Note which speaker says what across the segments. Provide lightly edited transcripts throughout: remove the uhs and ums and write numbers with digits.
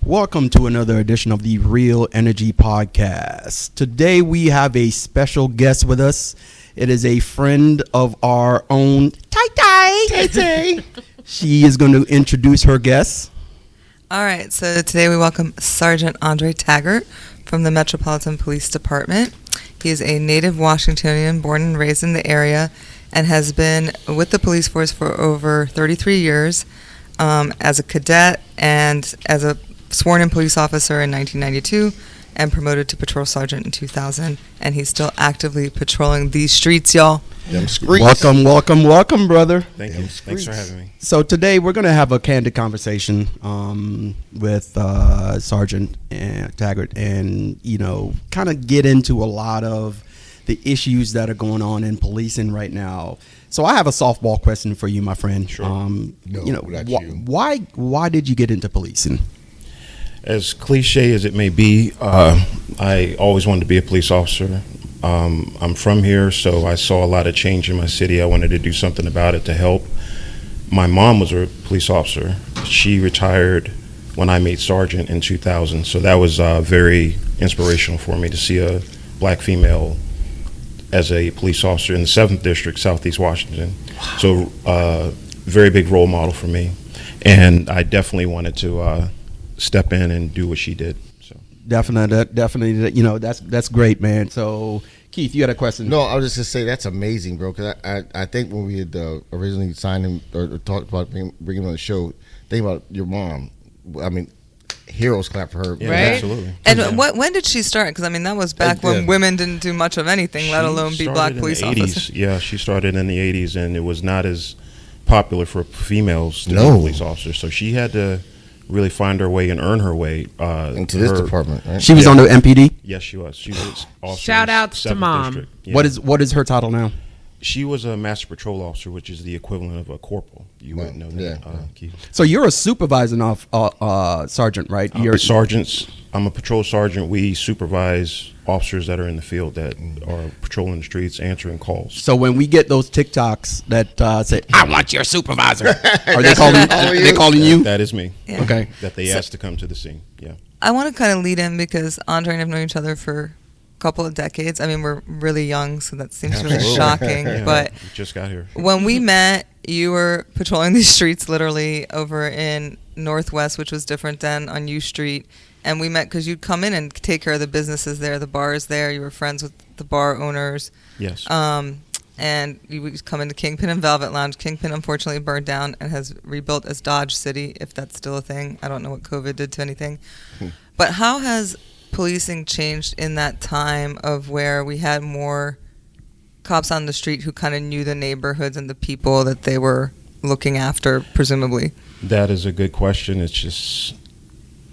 Speaker 1: Welcome to another edition of the Real Energy Podcast. Today we have a special guest with us. It is a friend of our own, Tay. She is going to introduce her guest.
Speaker 2: All right, so today we welcome Sergeant Andre Taggart from the Metropolitan Police Department. He is a native Washingtonian, born and raised in the area, and has been with the police force for over 33 years as a cadet and as a sworn-in police officer in 1992 and promoted to patrol sergeant in 2000. And he's still actively patrolling these streets, y'all.
Speaker 1: Welcome, brother.
Speaker 3: Thank you. Thanks for having me.
Speaker 1: So today we're going to have a candid conversation with Sergeant Taggart and, kind of get into a lot of the issues that are going on in policing right now. So I have a softball question for you, my friend.
Speaker 3: Sure.
Speaker 1: Why did you get into policing?
Speaker 3: As cliche as it may be, I always wanted to be a police officer. I'm from here, so I saw a lot of change in my city. I wanted to do something about it to help. My mom was a police officer. She retired when I made sergeant in 2000, so that was very inspirational for me to see a black female as a police officer in the 7th District, Southeast Washington. Wow. So very big role model for me. And I definitely wanted to step in and do what she did. So
Speaker 1: definitely, that's great, man. So Keith, you had a question?
Speaker 4: No, I was just gonna say that's amazing, bro. Because I think when we had originally signed him or talked about bringing him on the show, think about your mom. I mean, heroes clap for her,
Speaker 3: yeah,
Speaker 2: right?
Speaker 3: Absolutely.
Speaker 2: And when did she start? Because that was back when women didn't do much of anything, let alone be black police officers.
Speaker 3: Yeah, she started in the 80s, and it was not as popular for females to be police officers. So she had to really find her way and earn her way
Speaker 4: into this department. Right?
Speaker 1: She was on the MPD.
Speaker 3: Yes, she was. She was also
Speaker 5: shout outs to mom.
Speaker 3: Yeah.
Speaker 1: What is her title now?
Speaker 3: She was a master patrol officer, which is the equivalent of a corporal. You wouldn't know that. Keith.
Speaker 1: So you're a supervising sergeant, right?
Speaker 3: You're sergeants. I'm a patrol sergeant. We supervise officers that are in the field that are patrolling the streets, answering calls.
Speaker 1: So when we get those TikToks that say, "I want your supervisor," are they calling? They calling you?
Speaker 3: That is me.
Speaker 2: Yeah.
Speaker 1: Okay.
Speaker 3: That they asked to come to the scene. Yeah.
Speaker 2: I want to kind of lead in because Andre and I have known each other for a couple of decades. I mean, we're really young, so that seems really shocking.
Speaker 3: Yeah,
Speaker 2: but
Speaker 3: we just got here.
Speaker 2: When we met, you were patrolling these streets literally over in Northwest, which was different than on U Street. And we met because you'd come in and take care of the businesses there, the bars there. You were friends with the bar owners.
Speaker 3: Yes.
Speaker 2: And you would come into Kingpin and Velvet Lounge. Kingpin, unfortunately, burned down and has rebuilt as Dodge City, if that's still a thing. I don't know what COVID did to anything. But how has policing changed in that time of where we had more cops on the street who kind of knew the neighborhoods and the people that they were looking after, presumably?
Speaker 3: That is a good question. It's just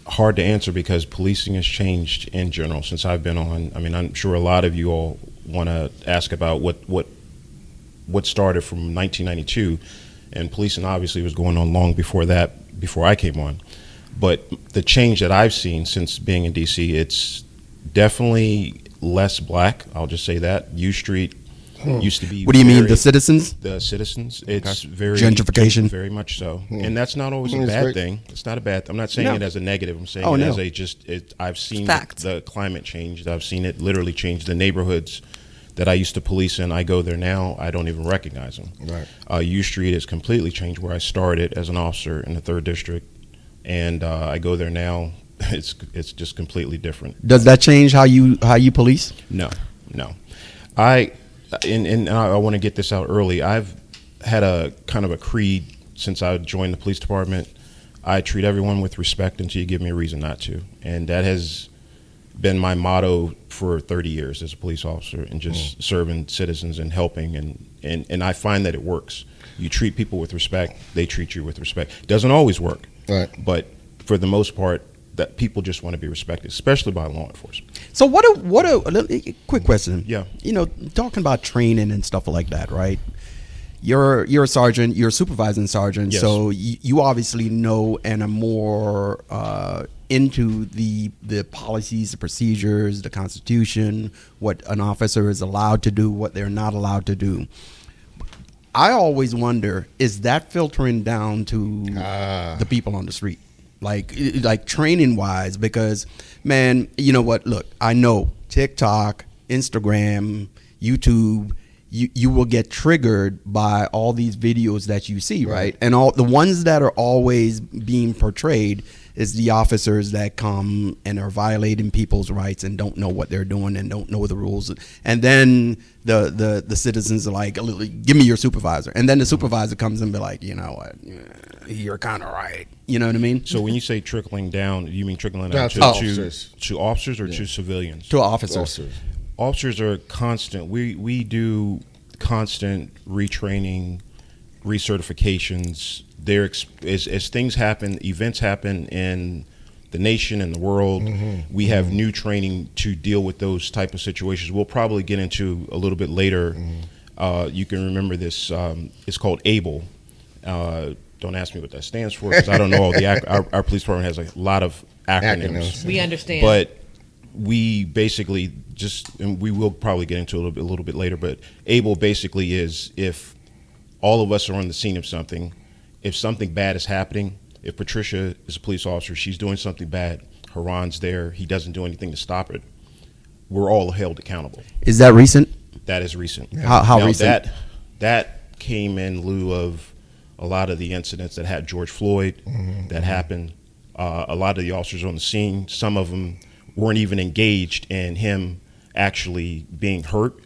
Speaker 3: hard to answer because policing has changed in general since I've been on. I mean, I'm sure a lot of you all want to ask about what started from 1992, and policing obviously was going on long before that, before I came on. But the change that I've seen since being in DC, it's definitely less black. I'll just say that. U Street used to be.
Speaker 1: What do you mean, the citizens?
Speaker 3: The citizens. It's very
Speaker 1: gentrification.
Speaker 3: Very much so, and that's not always a bad thing. It's not a bad. I'm not saying it as a negative. I'm saying as a I've seen the climate change. I've seen it literally change the neighborhoods that I used to police in. I go there now, I don't even recognize them.
Speaker 4: Right.
Speaker 3: U Street has completely changed where I started as an officer in the 3rd District, and I go there now. It's just completely different.
Speaker 1: Does that change how you police?
Speaker 3: No. I want to get this out early. I've had a kind of a creed since I joined the police department. I treat everyone with respect until you give me a reason not to, and that has been my motto for 30 years as a police officer, and just serving citizens and helping, and I find that it works. You treat people with respect, they treat you with respect. It doesn't always work,
Speaker 4: right?
Speaker 3: But for the most part, that people just want to be respected, especially by law enforcement.
Speaker 1: So what a quick question.
Speaker 3: Yeah.
Speaker 1: Talking about training and stuff like that, right? You're a sergeant, you're a supervising sergeant,
Speaker 3: yes.
Speaker 1: So you obviously know and are more into the policies, the procedures, the Constitution, what an officer is allowed to do, what they're not allowed to do. I always wonder, is that filtering down to the people on the street? like training wise, because man, you know what? Look, I know TikTok, Instagram, YouTube. You will get triggered by all these videos that you see, right? And all the ones that are always being portrayed is the officers that come and are violating people's rights and don't know what they're doing and don't know the rules. And then the citizens are like, give me your supervisor. And then the supervisor comes and be like, you know what, you're kind of right. You know what I mean?
Speaker 3: So when you say trickling down, you mean trickling down to officers or to civilians?
Speaker 1: To officers.
Speaker 3: Officers are constant. We do constant retraining, recertifications. As things happen, events happen in the nation and the world, we have new training to deal with those type of situations. We'll probably get into a little bit later. You can remember this. It's called ABLE. Don't ask me what that stands for, because I don't know all the our police department has a lot of acronyms.
Speaker 5: We understand.
Speaker 3: But we basically and we will probably get into a little bit later, but ABLE basically is if all of us are on the scene of something, if something bad is happening, if Patricia is a police officer, she's doing something bad, Haran's there, he doesn't do anything to stop it, we're all held accountable.
Speaker 1: Is that recent?
Speaker 3: That is recent.
Speaker 1: How
Speaker 3: now,
Speaker 1: recent?
Speaker 3: That came in lieu of a lot of the incidents that had George Floyd that happened. A lot of the officers on the scene, some of them weren't even engaged in him actually being hurt,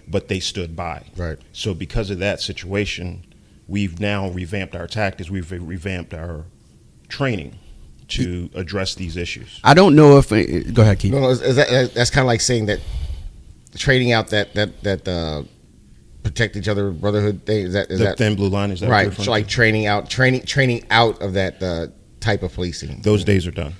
Speaker 3: but they stood by. So because of that situation, we've now revamped our tactics, we've revamped our training to address these issues.
Speaker 1: I don't know if go ahead, Keith.
Speaker 4: No, that's kind of like saying that trading out that protect each other brotherhood thing. Is that
Speaker 3: thin blue line? Is that
Speaker 4: right? So like training out of that type of policing.
Speaker 3: Those days are done.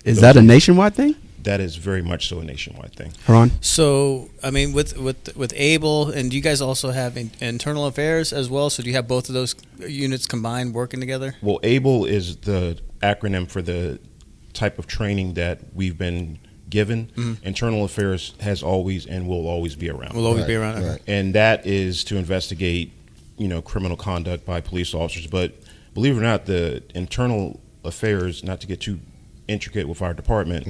Speaker 1: Is that a nationwide thing?
Speaker 3: That is very much so a nationwide thing.
Speaker 1: Haran?
Speaker 6: So, I mean, with ABLE, and do you guys also have internal affairs as well? So do you have both of those units combined working together?
Speaker 3: Well, ABLE is the acronym for the type of training that we've been given. Internal affairs has always and will always be around.
Speaker 6: Will always be around. Okay.
Speaker 3: And that is to investigate, criminal conduct by police officers. But believe it or not, the internal affairs, not to get too intricate with our department,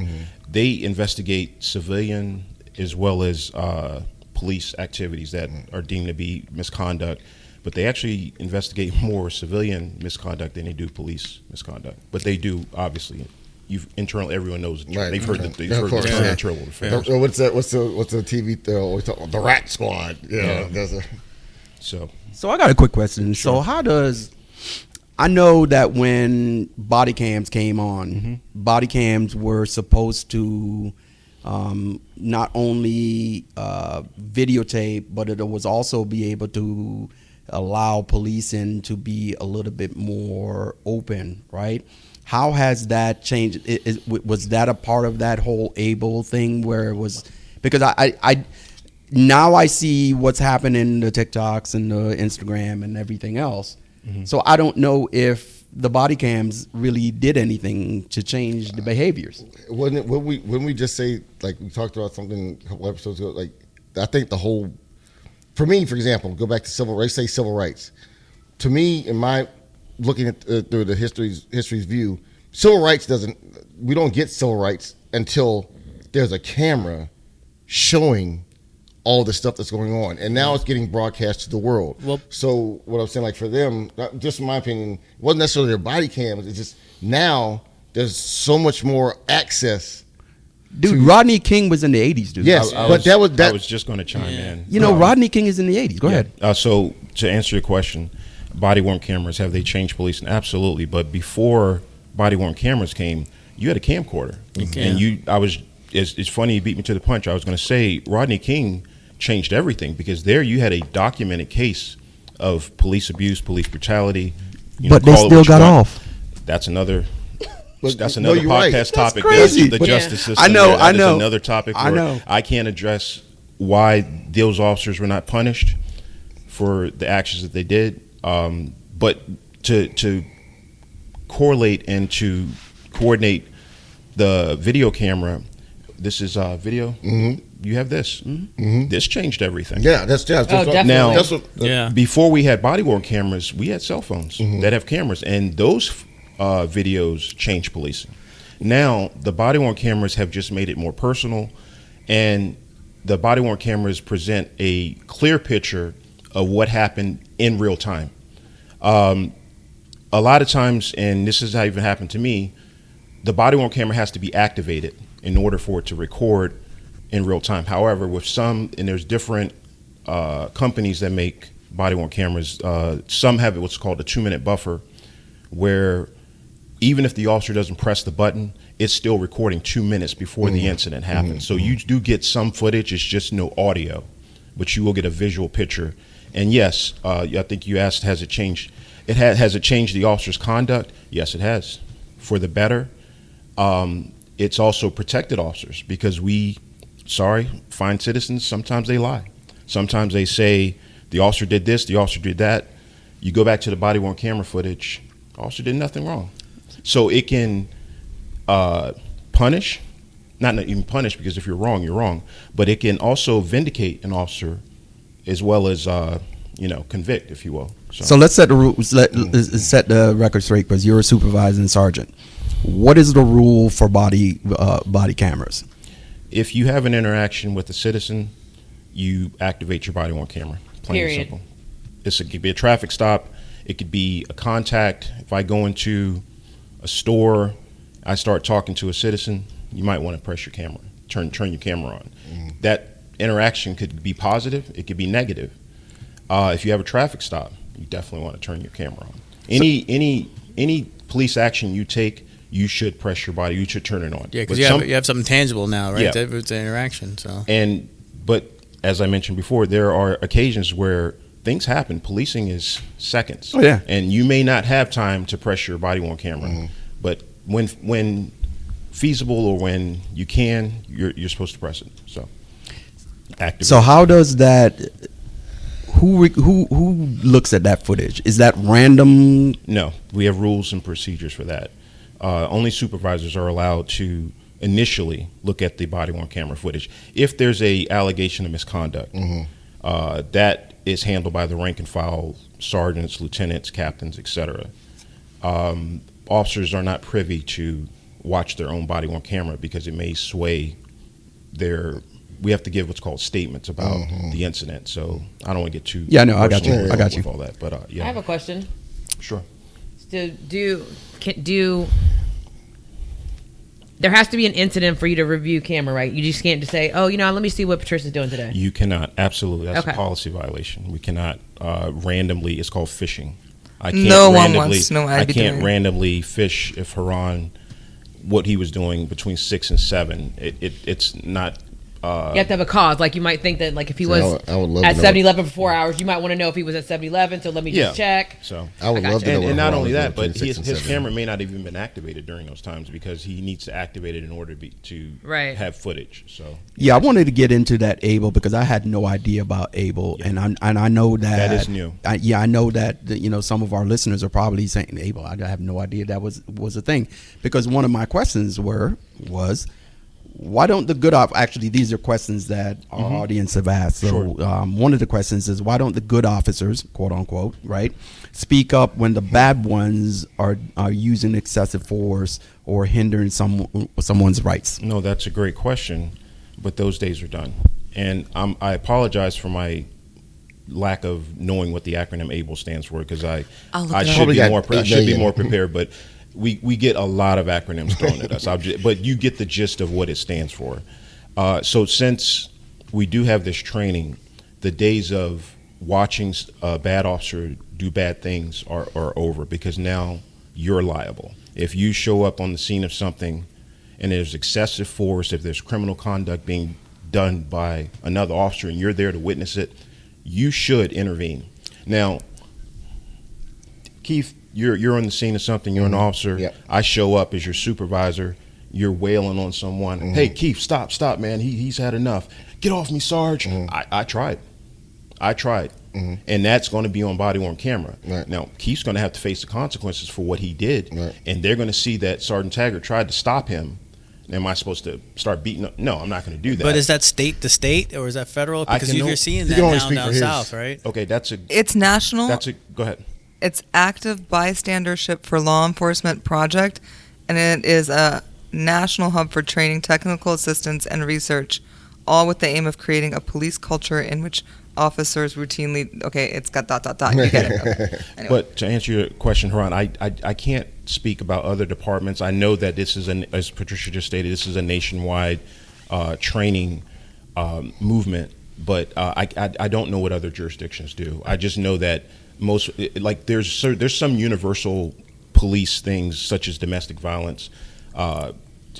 Speaker 3: they investigate civilian as well as police activities that are deemed to be misconduct, but they actually investigate more civilian misconduct than they do police misconduct. But they do, obviously. Everyone knows the term. They've heard the term internal affairs.
Speaker 4: What's the TV thing? The Rat Squad.
Speaker 1: So I got a quick question. Sure. So how does I know that when body cams came on, body cams were supposed to not only videotape, but it was also be able to allow policing to be a little bit more open, right? How has that changed? Was that a part of that whole ABLE thing where it was, because I now I see what's happening in the TikToks and the Instagram and everything else. So I don't know if the body cams really did anything to change the behaviors.
Speaker 4: When we just say, like we talked about something a couple episodes ago, like I think for me, for example, go back to civil rights. To me, in my looking at through the history's view, civil rights we don't get civil rights until there's a camera showing all the stuff that's going on, and now it's getting broadcast to the world. Well, so what I'm saying, like for them, just in my opinion, it wasn't necessarily their body cams. It's just now there's so much more access.
Speaker 1: Dude, Rodney King was in the 80s, dude.
Speaker 3: Yes, I was just going to chime in.
Speaker 1: Rodney King is in the 80s. Go ahead.
Speaker 3: So to answer your question, body-worn cameras, have they changed policing? Absolutely. But before body-worn cameras came, you had a camcorder. And it's funny you beat me to the punch. I was going to say Rodney King changed everything, because there you had a documented case of police abuse, police brutality.
Speaker 1: But they still got off.
Speaker 3: That's another podcast topic.
Speaker 1: Crazy.
Speaker 3: The justice system.
Speaker 1: I know.
Speaker 3: Is another topic. I can't address why those officers were not punished for the actions that they did. But to correlate and to coordinate the video camera, this is video. You have this. This changed everything.
Speaker 4: Yeah, that's
Speaker 5: definitely.
Speaker 3: Now, before we had body-worn cameras, we had cell phones that have cameras, and those videos change policing. Now, the body-worn cameras have just made it more personal, and the body-worn cameras present a clear picture of what happened in real time. A lot of times, and this has even happened to me, the body-worn camera has to be activated in order for it to record in real time. However, with some, and there's different companies that make body-worn cameras, some have what's called a 2-minute buffer, where even if the officer doesn't press the button, it's still recording 2 minutes before the incident happens. So you do get some footage, it's just no audio, but you will get a visual picture. And yes, I think you asked, has it changed? Has it changed the officer's conduct? Yes, it has, for the better. It's also protected officers, because fine citizens, sometimes they lie. Sometimes they say the officer did this, the officer did that. You go back to the body-worn camera footage, the officer did nothing wrong. So it can punish, not even punish, because if you're wrong, you're wrong, but it can also vindicate an officer as well as, convict, if you will.
Speaker 1: So let's set the rules, set the record straight, because you're a supervising sergeant. What is the rule for body cameras?
Speaker 3: If you have an interaction with a citizen, you activate your body-worn camera. Plain and simple. It could be a traffic stop. It could be a contact. If I go into a store, I start talking to a citizen, you might want to press your camera, turn your camera on. That interaction could be positive. It could be negative. If you have a traffic stop, you definitely want to turn your camera on. Any police action you take, you should press your body. You should turn it on.
Speaker 6: Yeah, because you have something tangible now, right? Yeah. It's an interaction. So.
Speaker 3: But as I mentioned before, there are occasions where things happen. Policing is seconds.
Speaker 1: Oh yeah.
Speaker 3: And you may not have time to press your body-worn camera, but when feasible or when you can, you're supposed to press it. So. Activate.
Speaker 1: So how does that? Who looks at that footage? Is that random?
Speaker 3: No, we have rules and procedures for that. Only supervisors are allowed to initially look at the body-worn camera footage. If there's a allegation of misconduct, that is handled by the rank and file sergeants, lieutenants, captains, etc. Officers are not privy to watch their own body-worn camera, because it may sway their. We have to give what's called statements about the incident. So I don't want to get too.
Speaker 1: Yeah, no, I got you.
Speaker 3: With all that, but yeah.
Speaker 5: I have a question.
Speaker 3: Sure.
Speaker 5: So there has to be an incident for you to review camera, right? You just can't just say, oh, let me see what Patricia's doing today.
Speaker 3: You cannot. Absolutely. That's a policy violation. We cannot randomly, it's called phishing. I can't randomly fish if Haran, what he was doing between 6 and 7. It's not.
Speaker 5: You have to have a cause. Like, you might think that, like, if he was at 7-Eleven for 4 hours, you might want to know if he was at 7-Eleven. So let me just check.
Speaker 3: So
Speaker 4: I would love to know.
Speaker 3: And not only that, but his camera may not have even been activated during those times, because he needs to activate it in order to have footage. So
Speaker 1: yeah, I wanted to get into that ABLE, because I had no idea about ABLE, and I know that
Speaker 3: is new.
Speaker 1: I know that some of our listeners are probably saying ABLE. I have no idea that was a thing, because one of my questions was. Why don't the good actually, these are questions that our audience have asked. So one of the questions is, why don't the good officers, quote unquote, right, speak up when the bad ones are using excessive force or hindering someone's rights?
Speaker 3: No, that's a great question, but those days are done. And I apologize for my lack of knowing what the acronym ABLE stands for, because I should be more prepared, but we get a lot of acronyms thrown at us. But you get the gist of what it stands for. So since we do have this training, the days of watching a bad officer do bad things are over, because now you're liable. If you show up on the scene of something and there's excessive force, if there's criminal conduct being done by another officer and you're there to witness it, you should intervene. Now, Keith, you're on the scene of something, you're an officer.
Speaker 4: Yep.
Speaker 3: I show up as your supervisor, you're wailing on someone. Hey, Keith, stop, man. He's had enough. Get off me, Sarge. I tried. And that's going to be on body-worn camera.
Speaker 4: Right.
Speaker 3: Now, Keith's going to have to face the consequences for what he did. Right. And they're going to see that Sergeant Taggart tried to stop him. Am I supposed to start beating up? No, I'm not going to do that.
Speaker 6: But is that state to state, or is that federal? Because you're seeing that now down south, right?
Speaker 3: Okay,
Speaker 2: it's national.
Speaker 3: Go ahead.
Speaker 2: It's Active Bystandership for Law Enforcement Project, and it is a national hub for training, technical assistance, and research, all with the aim of creating a police culture in which officers routinely, okay, it's got ... You get it. Okay. Anyway.
Speaker 3: But to answer your question, Haran, I can't speak about other departments. I know that this is, as Patricia just stated, this is a nationwide training movement, but I don't know what other jurisdictions do. I just know that most, like, there's some universal police things such as domestic violence.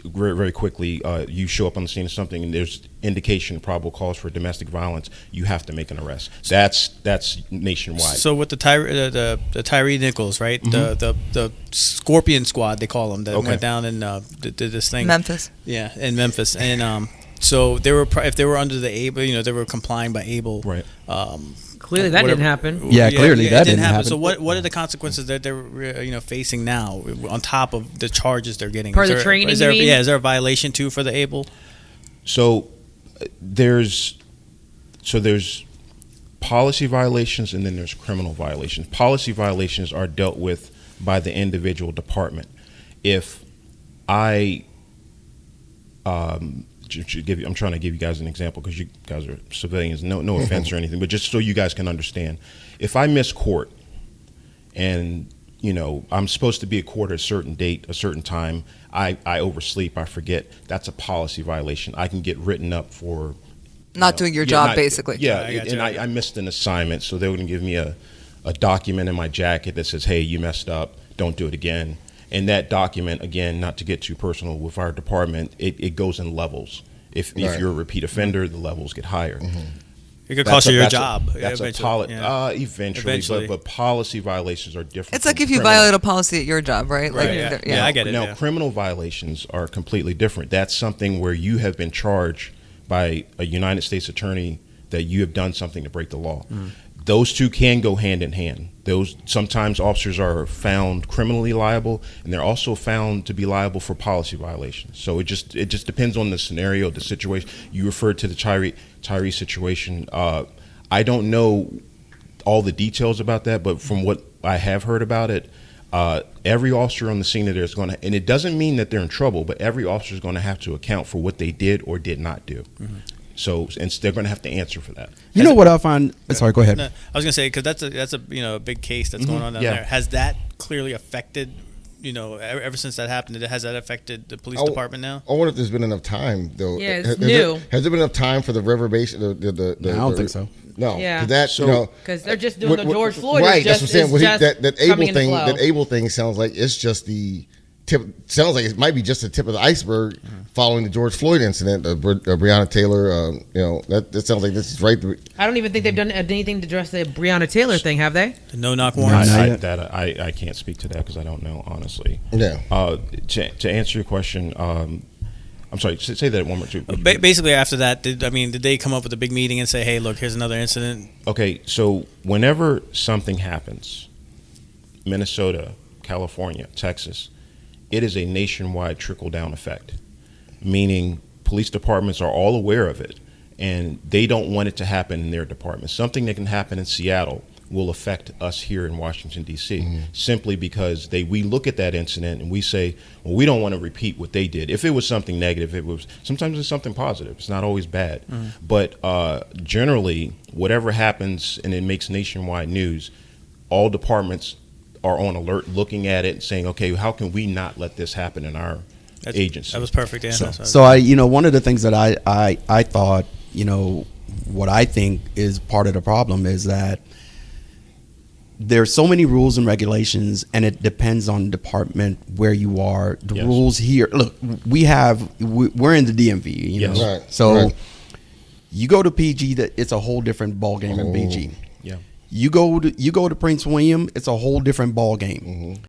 Speaker 3: Very, very quickly, you show up on the scene of something and there's indication, probable cause for domestic violence, you have to make an arrest. That's nationwide.
Speaker 6: So with the Tyree Nichols, right? Mm-hmm. The Scorpion Squad, they call them, that went down and did this thing.
Speaker 2: Memphis.
Speaker 6: Yeah, in Memphis, and so they were, if they were under the ABLE, they were complying by ABLE.
Speaker 3: Right.
Speaker 5: Clearly that didn't happen.
Speaker 1: Yeah, clearly that didn't happen.
Speaker 6: So what are the consequences that they're facing now on top of the charges they're getting?
Speaker 5: For the training,
Speaker 6: is there a violation too for the ABLE?
Speaker 3: So there's policy violations and then there's criminal violations. Policy violations are dealt with by the individual department. If I'm trying to give you guys an example because you guys are civilians. No offense or anything, but just so you guys can understand. If I miss court and I'm supposed to be at court at a certain date, a certain time, I oversleep, I forget. That's a policy violation. I can get written up for
Speaker 2: not doing your job, basically.
Speaker 3: Yeah, and I missed an assignment, so they wouldn't give me a document in my jacket that says, "Hey, you messed up. Don't do it again." And that document, again, not to get too personal with our department, it goes in levels. If you're a repeat offender, the levels get higher.
Speaker 6: Mm-hmm. It could cost you your job.
Speaker 3: Eventually. But policy violations are different.
Speaker 2: It's like if you violate a policy at your job, right?
Speaker 3: Right.
Speaker 2: Like,
Speaker 6: I get it.
Speaker 3: Now, criminal violations are completely different. That's something where you have been charged by a United States attorney that you have done something to break the law. Mm. Those two can go hand in hand. Sometimes officers are found criminally liable, and they're also found to be liable for policy violations. So it just depends on the scenario, the situation. You referred to the Tyree situation. I don't know all the details about that, but from what I have heard about it, every officer on the scene of there is going to, and it doesn't mean that they're in trouble, but every officer is going to have to account for what they did or did not do. Mm-hmm. So, and they're going to have to answer for that.
Speaker 1: You know what I find? Sorry, go ahead.
Speaker 6: No, I was going to say, because that's a big case that's going on down there. Has that clearly affected? Ever since that happened, has that affected the police department now?
Speaker 4: I wonder if there's been enough time though.
Speaker 5: Yeah, it's new.
Speaker 4: Has there been enough time for the river base?
Speaker 1: I don't think so.
Speaker 4: No,
Speaker 5: yeah,
Speaker 4: because
Speaker 5: they're just doing the George Floyd.
Speaker 4: Right, that's what I'm saying. That ABLE thing sounds like it's just the tip. Sounds like it might be just the tip of the iceberg following the George Floyd incident. Breonna Taylor. That sounds like this is right.
Speaker 5: I don't even think they've done anything to address the Breonna Taylor thing, have they?
Speaker 6: The no-knock warrants.
Speaker 3: I can't speak to that because I don't know honestly.
Speaker 4: Yeah.
Speaker 3: To answer your question, I'm sorry. Say that one more too.
Speaker 6: Basically, after that, did they come up with a big meeting and say, "Hey, look, here's another incident"?
Speaker 3: Okay, so whenever something happens, Minnesota, California, Texas, it is a nationwide trickle-down effect, meaning police departments are all aware of it, and they don't want it to happen in their department. Something that can happen in Seattle will affect us here in Washington, D.C., simply because we look at that incident and we say, well, we don't want to repeat what they did. If it was something negative, sometimes it's something positive. It's not always bad. But generally, whatever happens and it makes nationwide news, all departments are on alert, looking at it and saying, okay, how can we not let this happen in our agency?
Speaker 6: That was perfect. Yeah.
Speaker 1: So one of the things that I thought, what I think is part of the problem is that there's so many rules and regulations, and it depends on department where you are. The rules here, look, we're in the DMV,
Speaker 4: Right.
Speaker 1: So you go to PG, it's a whole different ball game in PG.
Speaker 3: Yeah.
Speaker 1: You go to Prince William, it's a whole different ball game.